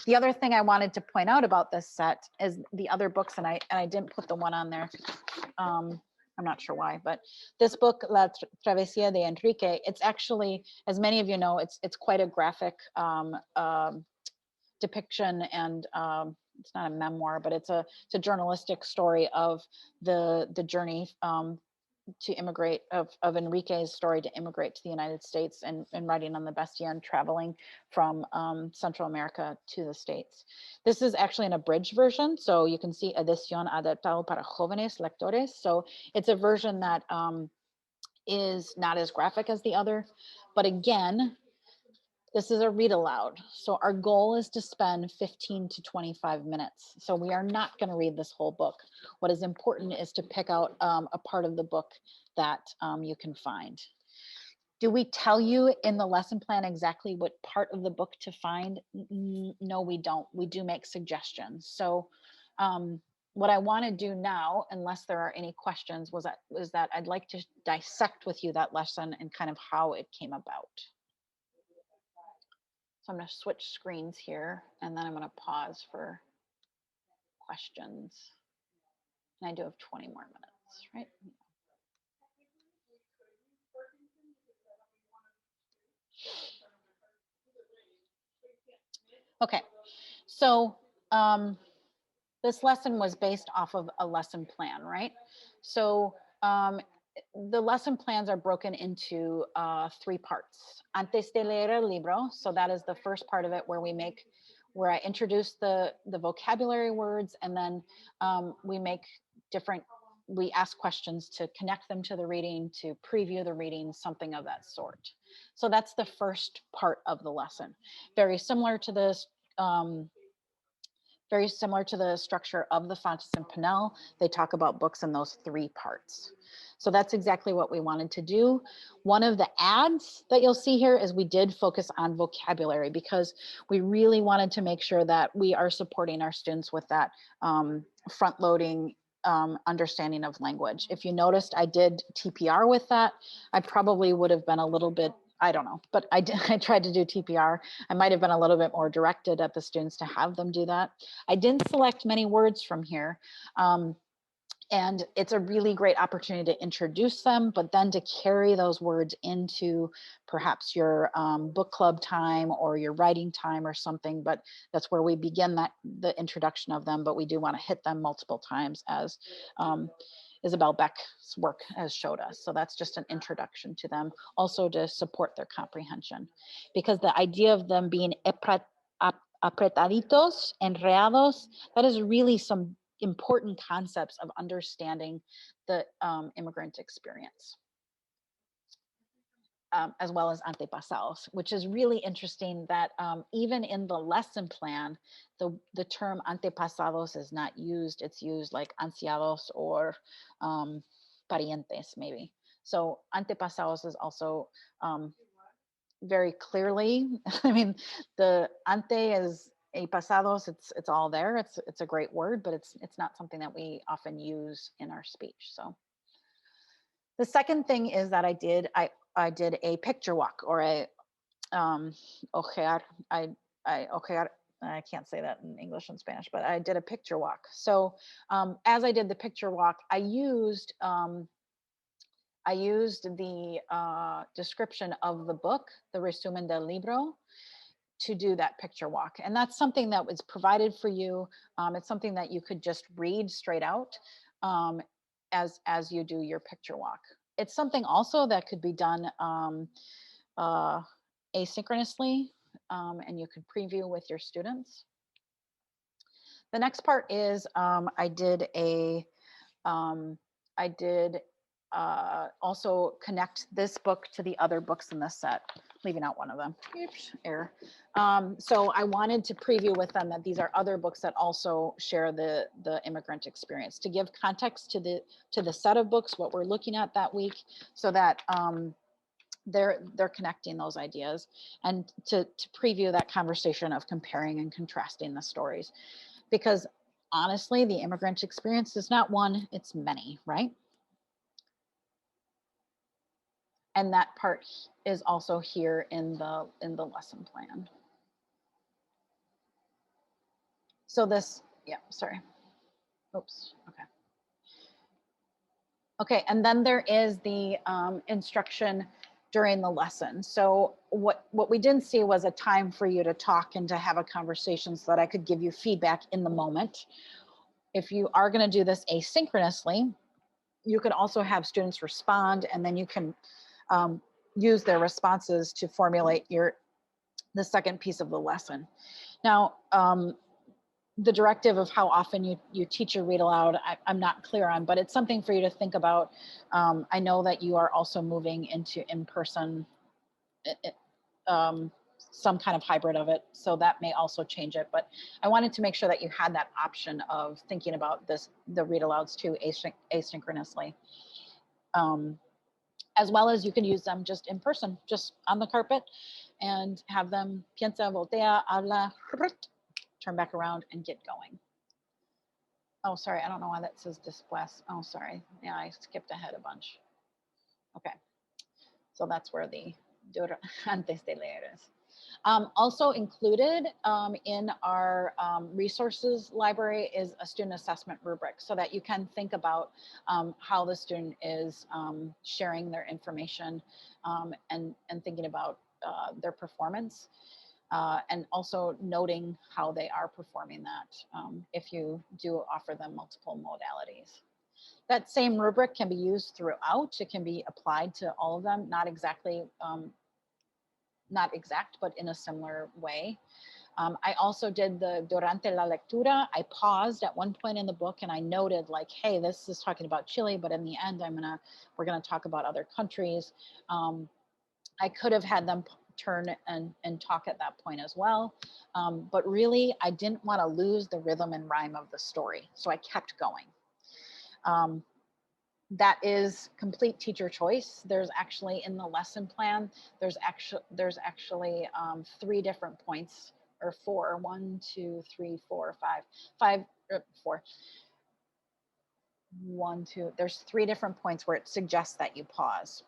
The other thing I wanted to point out about this set is the other books, and I didn't put the one on there. I'm not sure why, but this book, La Travesía de Enrique, it's actually, as many of you know, it's quite a graphic depiction, and it's not a memoir, but it's a journalistic story of the journey to immigrate, of Enrique's story to immigrate to the United States, and riding on the Bestia and traveling from Central America to the States. This is actually an abridged version, so you can see edición adaptado para jóvenes lectores. So it's a version that is not as graphic as the other, but again, this is a read aloud. So our goal is to spend 15 to 25 minutes. So we are not going to read this whole book. What is important is to pick out a part of the book that you can find. Do we tell you in the lesson plan exactly what part of the book to find? No, we don't. We do make suggestions. So what I want to do now, unless there are any questions, is that I'd like to dissect with you that lesson and kind of how it came about. So I'm going to switch screens here, and then I'm going to pause for questions. And I do have 20 more minutes, right? Okay, so this lesson was based off of a lesson plan, right? So the lesson plans are broken into 3 parts. Antes de leer el libro, so that is the first part of it, where I introduce the vocabulary words, and then we ask questions to connect them to the reading, to preview the reading, something of that sort. So that's the first part of the lesson. Very similar to this. Very similar to the structure of the Fontes and Pinnell. They talk about books in those 3 parts. So that's exactly what we wanted to do. One of the ads that you'll see here is we did focus on vocabulary, because we really wanted to make sure that we are supporting our students with that front-loading understanding of language. If you noticed, I did TPR with that. I probably would have been a little bit, I don't know, but I tried to do TPR. I might have been a little bit more directed at the students to have them do that. I didn't select many words from here. And it's a really great opportunity to introduce them, but then to carry those words into perhaps your book club time or your writing time or something. But that's where we begin the introduction of them, but we do want to hit them multiple times, as Isabel Beck's work has showed us. So that's just an introduction to them, also to support their comprehension. Because the idea of them being apretaditos, enredados, that is really some important concepts of understanding the immigrant experience, as well as antepasados, which is really interesting that even in the lesson plan, the term antepasados is not used. It's used like ancianos or parientes maybe. So antepasados is also very clearly, I mean, the ante is a pasados, it's all there. It's a great word, but it's not something that we often use in our speech. So the second thing is that I did a picture walk, or a ojear. Ojear, I can't say that in English and Spanish, but I did a picture walk. So as I did the picture walk, I used the description of the book, the resumen del libro, to do that picture walk. And that's something that was provided for you. It's something that you could just read straight out as you do your picture walk. It's something also that could be done asynchronously, and you could preview with your students. The next part is I did also connect this book to the other books in this set, leaving out one of them. Oops, error. So I wanted to preview with them that these are other books that also share the immigrant experience, to give context to the set of books, what we're looking at that week, so that they're connecting those ideas, and to preview that conversation of comparing and contrasting the stories. Because honestly, the immigrant experience is not one, it's many, right? And that part is also here in the lesson plan. So this, yeah, sorry. Oops, okay. Okay, and then there is the instruction during the lesson. So what we didn't see was a time for you to talk and to have a conversation so that I could give you feedback in the moment. If you are going to do this asynchronously, you can also have students respond, and then you can use their responses to formulate the second piece of the lesson. Now, the directive of how often you teach a read aloud, I'm not clear on, but it's something for you to think about. I know that you are also moving into in-person, some kind of hybrid of it, so that may also change it. But I wanted to make sure that you had that option of thinking about the read alouds too, asynchronously. As well as you can use them just in person, just on the carpet, and have them piensa, voltea, habla, turn back around and get going. Oh, sorry, I don't know why that says después. Oh, sorry. Yeah, I skipped ahead a bunch. Okay, so that's where the antes de leer is. Also included in our resources library is a student assessment rubric, so that you can think about how the student is sharing their information and thinking about their performance. And also noting how they are performing that if you do offer them multiple modalities. That same rubric can be used throughout. It can be applied to all of them, not exactly, not exact, but in a similar way. I also did the durante la lectura. I paused at one point in the book and I noted like, hey, this is talking about Chile, but in the end, we're gonna talk about other countries. I could have had them turn and talk at that point as well. But really, I didn't want to lose the rhythm and rhyme of the story. So I kept going. That is complete teacher choice. There's actually in the lesson plan, there's actually 3 different points, or 4, 1, 2, 3, 4, 5, 4. 1, 2, there's 3 different points where it suggests that you pause.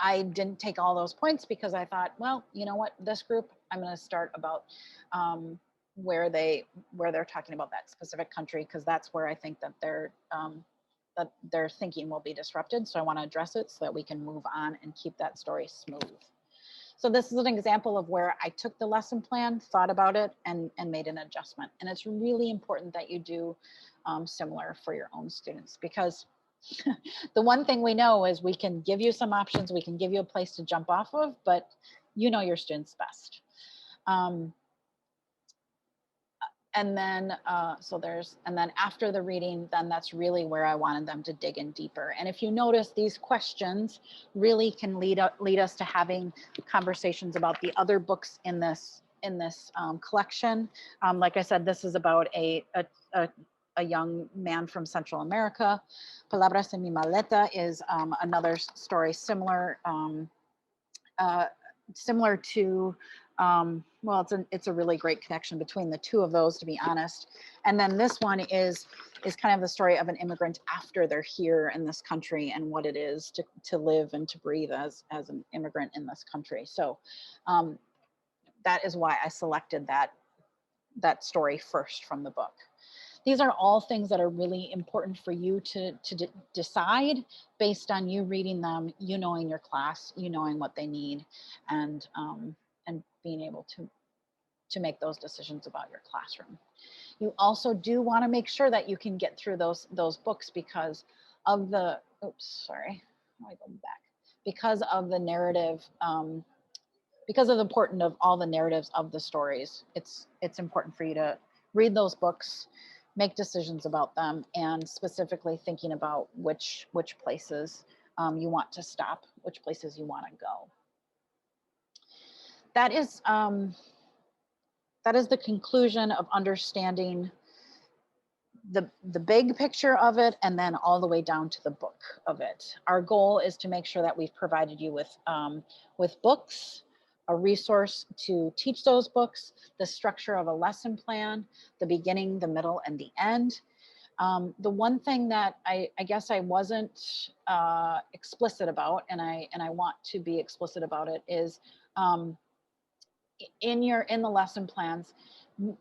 I didn't take all those points because I thought, well, you know what, this group, I'm going to start about where they're talking about that specific country, because that's where I think that their thinking will be disrupted. So I want to address it so that we can move on and keep that story smooth. So this is an example of where I took the lesson plan, thought about it, and made an adjustment. And it's really important that you do similar for your own students, because the one thing we know is we can give you some options, we can give you a place to jump off of, but you know your students best. And then after the reading, then that's really where I wanted them to dig in deeper. And if you notice, these questions really can lead us to having conversations about the other books in this collection. Like I said, this is about a young man from Central America. Palabras en mi maleta is another story similar to, well, it's a really great connection between the two of those, to be honest. And then this one is kind of the story of an immigrant after they're here in this country and what it is to live and to breathe as an immigrant in this country. So that is why I selected that story first from the book. These are all things that are really important for you to decide based on you reading them, you knowing your class, you knowing what they need, and being able to make those decisions about your classroom. You also do want to make sure that you can get through those books because of the, oops, sorry, how do I go back? Because of the narrative, because of the importance of all the narratives of the stories, it's important for you to read those books, make decisions about them, and specifically thinking about which places you want to stop, which places you want to go. That is the conclusion of understanding the big picture of it, and then all the way down to the book of it. Our goal is to make sure that we've provided you with books, a resource to teach those books, the structure of a lesson plan, the beginning, the middle, and the end. The one thing that I guess I wasn't explicit about, and I want to be explicit about it, is in the lesson plans,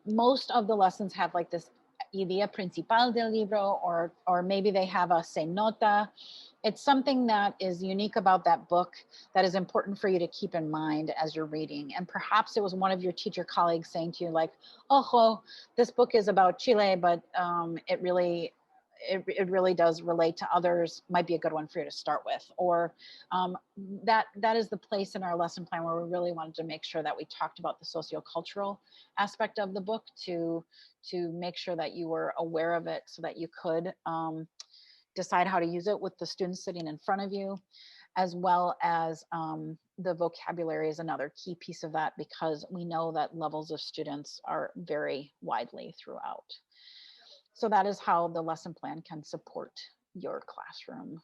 most of the lessons have like this idea principal del libro, or maybe they have a se nota. It's something that is unique about that book that is important for you to keep in mind as you're reading. And perhaps it was one of your teacher colleagues saying to you like, oh, this book is about Chile, but it really does relate to others, might be a good one for you to start with. Or that is the place in our lesson plan where we really wanted to make sure that we talked about the sociocultural aspect of the book to make sure that you were aware of it so that you could decide how to use it with the students sitting in front of you, as well as the vocabulary is another key piece of that, because we know that levels of students are very widely throughout. So that is how the lesson plan can support your classroom.